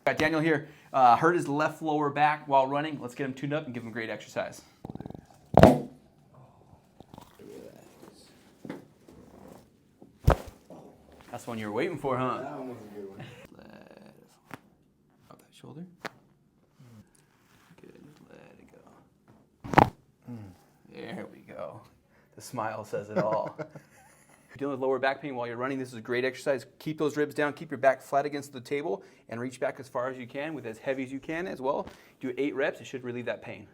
Got Daniel here. Hurt his left lower back while running. Let's get him tuned up and give him great exercise. That's the one you were waiting for, huh? That one was a good one. Up that shoulder. Good. Let it go. There we go. The smile says it all. If you're dealing with lower back pain while you're running, this is a great exercise. Keep those ribs down. Keep your back flat against the table and reach back as far as you can with as heavy as you can as well. Do 8 reps. It should relieve that pain.